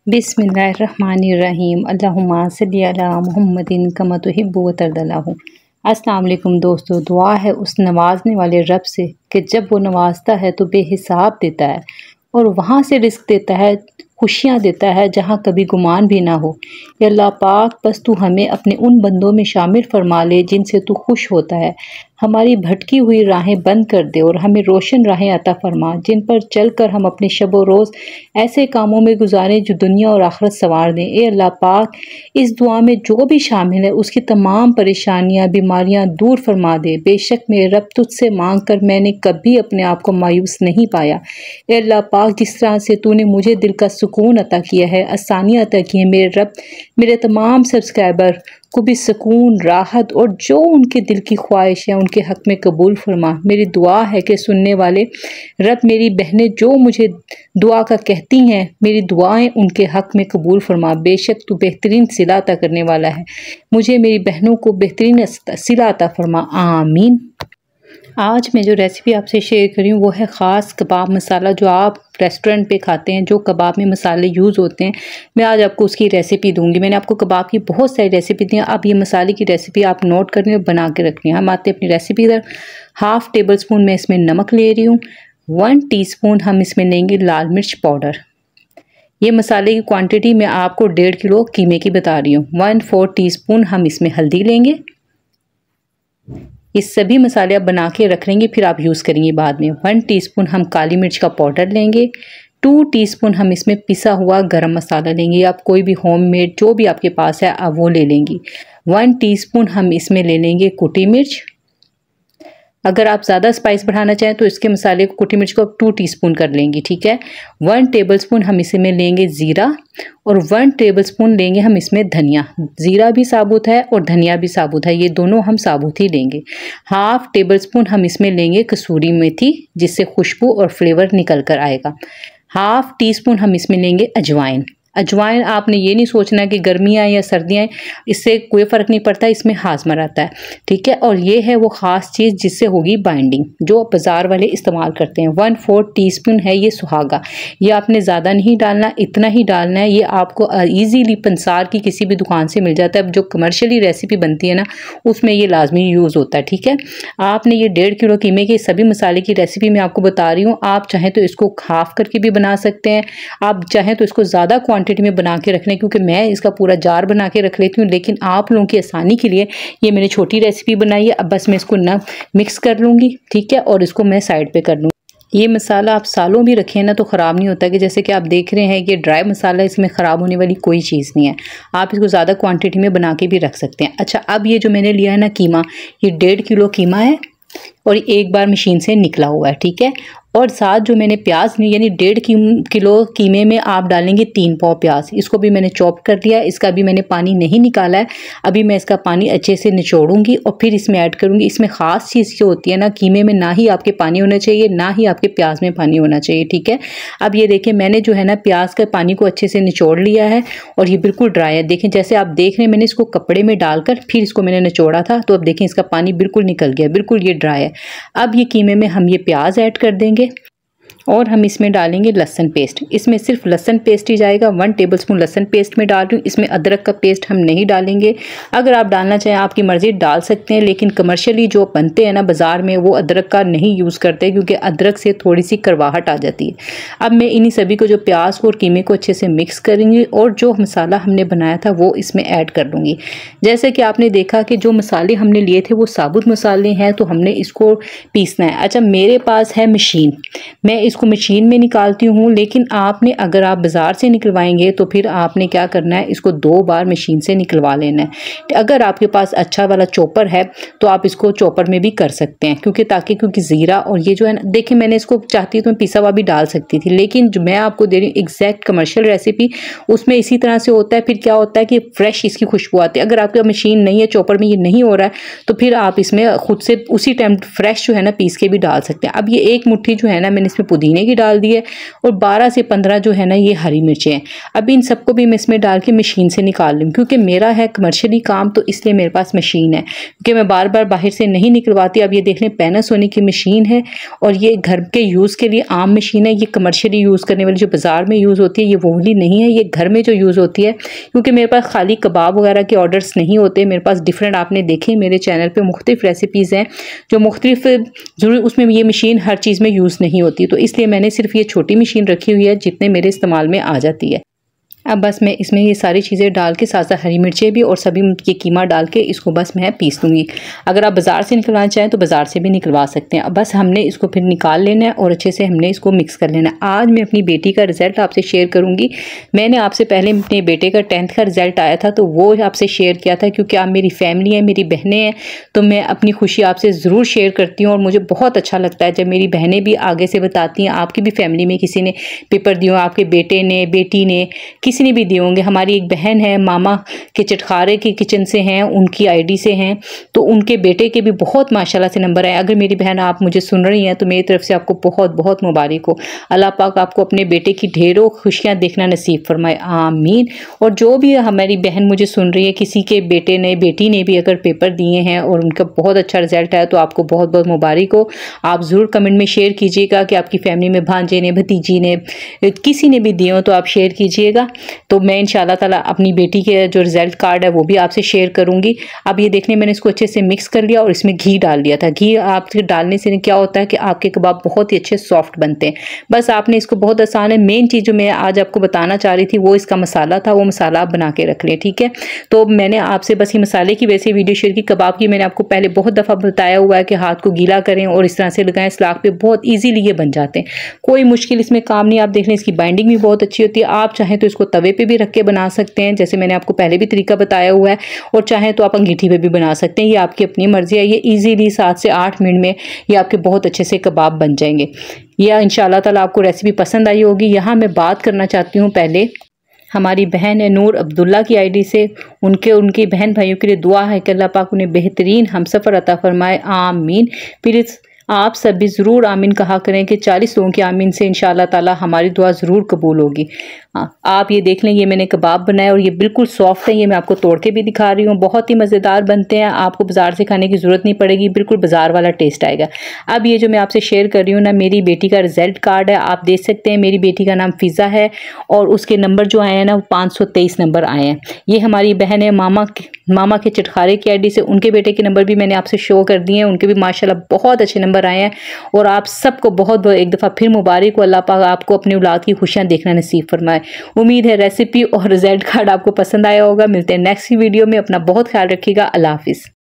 बिस्मिल्लाहिर्रहमानिर्रहीम अल्लाहुम्मा सल्ली अला मुहम्मदिन कमा तुहिब्बु व तर्दल्लाहु। अस्सलाम वालेकुम दोस्तों, दुआ है उस नवाजने वाले रब से कि जब वो नवाजता है तो बेहिसाब देता है और वहाँ से रिस्क देता है, खुशियाँ देता है जहाँ कभी गुमान भी ना हो। या अल्लाह पाक, बस तू हमें अपने उन बंदों में शामिल फरमा ले जिनसे तू खुश होता है। हमारी भटकी हुई राहें बंद कर दे और हमें रोशन राहें अता फरमा, जिन पर चलकर हम अपने शब रोज़ ऐसे कामों में गुजारें जो दुनिया और आखिरत संवार दें। ए अल्लाह पाक, इस दुआ में जो भी शामिल है उसकी तमाम परेशानियां, बीमारियां दूर फरमा दे। बेशक मेरे रब, तुझसे मांग कर मैंने कभी अपने आप को मायूस नहीं पाया। ए अल्लाह पाक, जिस तरह से तूने मुझे दिल का सुकून अता किया है, आसानियाँ अता की है, मेरे रब मेरे तमाम सब्सक्राइबर को भी सुकून, राहत और जो उनके दिल की ख्वाहिश है उनके हक़ में कबूल फरमा। मेरी दुआ है कि सुनने वाले रब, मेरी बहनें जो मुझे दुआ का कहती हैं, मेरी दुआएं उनके हक़ में कबूल फरमा। बेशक तू बेहतरीन सिला अता करने वाला है, मुझे मेरी बहनों को बेहतरीन सिला अता फरमा, आमीन। आज मैं जो रेसिपी आपसे शेयर करी हूँ वो है ख़ास कबाब मसाला, जो आप रेस्टोरेंट पे खाते हैं, जो कबाब में मसाले यूज़ होते हैं। मैं आज आपको उसकी रेसिपी दूंगी। मैंने आपको कबाब की बहुत सारी रेसिपी दी हैं, अब ये मसाले की रेसिपी आप नोट करनी और बना के रखनी है। हम आते हैं अपनी रेसिपी इधर। 1/2 टेबल स्पून मैं इसमें नमक ले रही हूँ। 1 टीस्पून हम इसमें लेंगे लाल मिर्च पाउडर। ये मसाले की क्वांटिटी मैं आपको 1.5 किलो कीमे की बता रही हूँ। 1/4 टीस्पून हम इसमें हल्दी लेंगे। ये सभी मसाले आप बना के रख लेंगे, फिर आप यूज़ करेंगे बाद में। 1 टीस्पून हम काली मिर्च का पाउडर लेंगे। 2 टीस्पून हम इसमें पिसा हुआ गरम मसाला लेंगे। आप कोई भी होममेड जो भी आपके पास है आप वो ले लेंगी। 1 टीस्पून हम इसमें ले लेंगे कुटी मिर्च। अगर आप ज़्यादा स्पाइस बढ़ाना चाहें तो इसके मसाले को, कुटी मिर्च को 2 टीस्पून कर लेंगी, ठीक है। 1 टेबलस्पून हम इसमें लेंगे ज़ीरा और 1 टेबलस्पून लेंगे हम इसमें धनिया। ज़ीरा भी साबुत है और धनिया भी साबुत है, ये दोनों हम साबुत ही लेंगे। 1/2 टेबलस्पून हम इसमें लेंगे कसूरी मेथी, जिससे खुशबू और फ्लेवर निकल कर आएगा। 1/2 टीस्पून हम इसमें लेंगे अजवाइन। अजवाइन आपने ये नहीं सोचना कि गर्मियाँ या सर्दियाँ, इससे कोई फ़र्क नहीं पड़ता, इसमें हाज़मा रहता है, ठीक है। और ये है वो ख़ास चीज़ जिससे होगी बाइंडिंग, जो बाज़ार वाले इस्तेमाल करते हैं। 1/4 टीस्पून है ये सुहागा। ये आपने ज़्यादा नहीं डालना, इतना ही डालना है। ये आपको ईजीली पंसार की किसी भी दुकान से मिल जाता है। जो कमर्शियली रेसिपी बनती है ना, उसमें ये लाजमी यूज़ होता है, ठीक है। आपने ये 1.5 किलो कीमे के सभी मसाले की रेसिपी मैं आपको बता रही हूँ। आप चाहें तो इसको हाफ़ करके भी बना सकते हैं, आप चाहें तो इसको ज़्यादा क्वांटिटी में बना के रख लें, क्योंकि मैं इसका पूरा जार बना के रख लेती हूँ। लेकिन आप लोगों की आसानी के लिए ये मैंने छोटी रेसिपी बनाई है। अब बस मैं इसको ना मिक्स कर लूँगी, ठीक है, और इसको मैं साइड पे कर लूँगी। ये मसाला आप सालों भी रखें ना तो ख़राब नहीं होता, कि जैसे कि आप देख रहे हैं ये ड्राई मसाला, इसमें ख़राब होने वाली कोई चीज़ नहीं है। आप इसको ज़्यादा क्वांटिटी में बना के भी रख सकते हैं। अच्छा, अब ये जो मैंने लिया है ना कीमा, ये 1.5 किलो कीमा है और एक बार मशीन से निकला हुआ है, ठीक है। और साथ जो मैंने प्याज ली, यानी 1.5 किलो कीमे में आप डालेंगे 3 पाव प्याज। इसको भी मैंने चॉप कर लिया, इसका भी मैंने पानी नहीं निकाला है। अभी मैं इसका पानी अच्छे से निचोड़ूंगी और फिर इसमें ऐड करूंगी। इसमें ख़ास चीज़ जो होती है ना, कीमे में ना ही आपके पानी होना चाहिए, ना ही आपके प्याज में पानी होना चाहिए, ठीक है। अब ये देखें, मैंने जो है ना प्याज के पानी को अच्छे से निचोड़ लिया है और ये बिल्कुल ड्राई है। देखें, जैसे आप देख रहे हैं, मैंने इसको कपड़े में डालकर फिर इसको मैंने निचोड़ा था, तो अब देखें इसका पानी बिल्कुल निकल गया, बिल्कुल ये ड्राई है। अब ये कीमे में हम ये प्याज ऐड कर देंगे और हम इसमें डालेंगे लहसुन पेस्ट। इसमें सिर्फ लहसुन पेस्ट ही जाएगा। 1 टेबलस्पून लहसुन पेस्ट में डाल रही हूँ। इसमें अदरक का पेस्ट हम नहीं डालेंगे। अगर आप डालना चाहें आपकी मर्ज़ी डाल सकते हैं, लेकिन कमर्शियली जो बनते हैं ना बाज़ार में, वो अदरक का नहीं यूज़ करते, क्योंकि अदरक से थोड़ी सी करवाहट आ जाती है। अब मैं इन्हीं सभी को, जो प्याज को और कीमे को अच्छे से मिक्स करेंगी और जो मसाला हमने बनाया था वो इसमें ऐड कर लूँगी। जैसे कि आपने देखा कि जो मसाले हमने लिए थे वो साबुत मसाले हैं, तो हमने इसको पीसना है। अच्छा, मेरे पास है मशीन, मैं इसको मशीन में निकालती हूँ, लेकिन आपने, अगर आप बाज़ार से निकलवाएंगे तो फिर आपने क्या करना है, इसको 2 बार मशीन से निकलवा लेना है। अगर आपके पास अच्छा वाला चॉपर है तो आप इसको चॉपर में भी कर सकते हैं, क्योंकि ज़ीरा और ये जो है ना, देखिए मैंने इसको चाहती तो मैं पिसा हुआ भी डाल सकती थी, लेकिन जो मैं आपको दे रही हूँ एग्जैक्ट कमर्शियल रेसिपी, उसमें इसी तरह से होता है। फिर क्या होता है कि फ्रेश इसकी खुशबू आती है। अगर आपका मशीन नहीं है, चॉपर में ये नहीं हो रहा है, तो फिर आप इसमें खुद से उसी टाइम फ्रेश जो है ना पीस के भी डाल सकते हैं। अब ये 1 मुट्ठी जो है ना, मैंने इसमें पुदीने की डाल दी है और 12 से 15 जो है ना ये हरी मिर्चें हैं। अभी इन सबको भी मैं इसमें डाल के मशीन से निकाल लूँ, क्योंकि मेरा है कमर्शियली काम तो इसलिए मेरे पास मशीन है, क्योंकि मैं बार बार बाहर से नहीं निकलवाती। अब ये देख लें पैनासोनिक की मशीन है और ये घर के यूज़ के लिए आम मशीन है। ये कमर्शियली यूज़ करने वाली जो बाज़ार में यूज़ होती है ये वो वाली नहीं है, ये घर में जो यूज़ होती है। क्योंकि मेरे पास खाली कबाब वगैरह के ऑर्डर्स नहीं होते, मेरे पास डिफरेंट, आपने देखे मेरे चैनल पे मुख्तलिफ रेसिपीज़ हैं जो मुख्तलिफ, ज़रूर उसमें ये मशीन हर चीज़ में यूज़ नहीं होती, तो इसलिए मैंने सिर्फ ये छोटी मशीन रखी हुई है जितने मेरे इस्तेमाल में आ जाती है। अब बस मैं इसमें ये सारी चीज़ें डाल के साथ साथ हरी मिर्चें भी और सभी ये कीमा डाल के इसको बस मैं पीस लूँगी। अगर आप बाज़ार से निकलवाना चाहें तो बाज़ार से भी निकलवा सकते हैं। अब बस हमने इसको फिर निकाल लेना है और अच्छे से हमने इसको मिक्स कर लेना है। आज मैं अपनी बेटी का रिज़ल्ट आपसे शेयर करूँगी। मैंने आपसे पहले अपने बेटे का 10th का रिज़ल्ट आया था तो वो आपसे शेयर किया था, क्योंकि आप मेरी फैमिली हैं, मेरी बहनें हैं, तो मैं अपनी खुशी आपसे ज़रूर शेयर करती हूँ। और मुझे बहुत अच्छा लगता है जब मेरी बहनें भी आगे से बताती हैं आपकी भी फैमिली में किसी ने पेपर दिए, आपके बेटे ने, बेटी ने, किसी ने भी दिए होंगे। हमारी एक बहन है मामा के चटखारे की किचन से हैं, उनकी आईडी से हैं, तो उनके बेटे के भी बहुत माशाल्लाह से नंबर आए। अगर मेरी बहन आप मुझे सुन रही हैं तो मेरी तरफ से आपको बहुत बहुत मुबारक हो। अल्लाह पाक आपको अपने बेटे की ढेरों खुशियाँ देखना नसीब फरमाए, आमीन। और जो भी हमारी बहन मुझे सुन रही है, किसी के बेटे ने, बेटी ने भी अगर पेपर दिए हैं और उनका बहुत अच्छा रिजल्ट आया तो आपको बहुत बहुत मुबारक हो। आप ज़रूर कमेंट में शेयर कीजिएगा कि आपकी फैमिली में भांजे ने, भतीजी ने, किसी ने भी दिए हो तो आप शेयर कीजिएगा। तो मैं इंशाल्लाह ताला अपनी बेटी के जो रिज़ल्ट कार्ड है वो भी आपसे शेयर करूंगी। अब ये देखने मैंने इसको अच्छे से मिक्स कर लिया और इसमें घी डाल दिया था। घी आपके डालने से क्या होता है कि आपके कबाब बहुत ही अच्छे सॉफ्ट बनते हैं। बस आपने इसको, बहुत आसान है। मेन चीज़ जो मैं आज आपको बताना चाह रही थी वो इसका मसाला था, वो मसाला आप बना के रख लें, ठीक है। तो मैंने आपसे बस ये मसाले की वैसे वीडियो शेयर की। कबाब की मैंने आपको पहले बहुत दफ़ा बताया हुआ है कि हाथ को गीला करें और इस तरह से लगाएं सलाख पे, बहुत ईजीली ये बन जाते हैं। कोई मुश्किल इसमें काम नहीं। आप देख लें इसकी बाइंडिंग भी बहुत अच्छी होती है। आप चाहें तो इसको तवे पे भी रख के बना सकते हैं, जैसे मैंने आपको पहले भी तरीका बताया हुआ है, और चाहें तो आप अंगीठी पे भी बना सकते हैं। ये आपकी अपनी मर्जी है। ये इजीली 7 से 8 मिनट में ये आपके बहुत अच्छे से कबाब बन जाएंगे। यह इंशाल्लाह ताला आपको रेसिपी पसंद आई होगी। यहाँ मैं बात करना चाहती हूँ पहले हमारी बहन है नूर अब्दुल्ला की आईडी से, उनके बहन भाइयों के लिए दुआ है कि अल्लाह पाक उन्हें बेहतरीन हमसफ़र अता फरमाए, आमीन। प्लीज़ आप सब भी ज़रूर आमीन कहा करें कि 40 लोगों के आमीन से इंशाल्लाह ताला हमारी दुआ ज़रूर कबूल होगी। आप ये देख लें, ये मैंने कबाब बनाया और ये बिल्कुल सॉफ्ट है। ये मैं आपको तोड़ के भी दिखा रही हूँ। बहुत ही मज़ेदार बनते हैं, आपको बाज़ार से खाने की ज़रूरत नहीं पड़ेगी, बिल्कुल बाज़ार वाला टेस्ट आएगा। अब ये जो मैं आपसे शेयर कर रही हूँ ना, मेरी बेटी का रिज़ल्ट कार्ड है, आप देख सकते हैं। मेरी बेटी का नाम फ़िज़ा है और उसके नंबर जो आए हैं ना वो 523 नंबर आए हैं। ये हमारी बहन है मामा के चटखारे की आईडी से, उनके बेटे के नंबर भी मैंने आपसे शो कर दिए हैं। उनके भी माशाल्लाह बहुत अच्छे नंबर आए हैं। और आप सबको बहुत बहुत एक दफ़ा फिर मुबारक हो। अल्लाह पाक आपको अपनी औलाद की खुशियाँ देखना नसीब फरमाए। उम्मीद है रेसिपी और रिजल्ट कार्ड आपको पसंद आया होगा। मिलते हैं नेक्स्ट वीडियो में। अपना बहुत ख्याल रखिएगा। अल्लाह हाफिज़।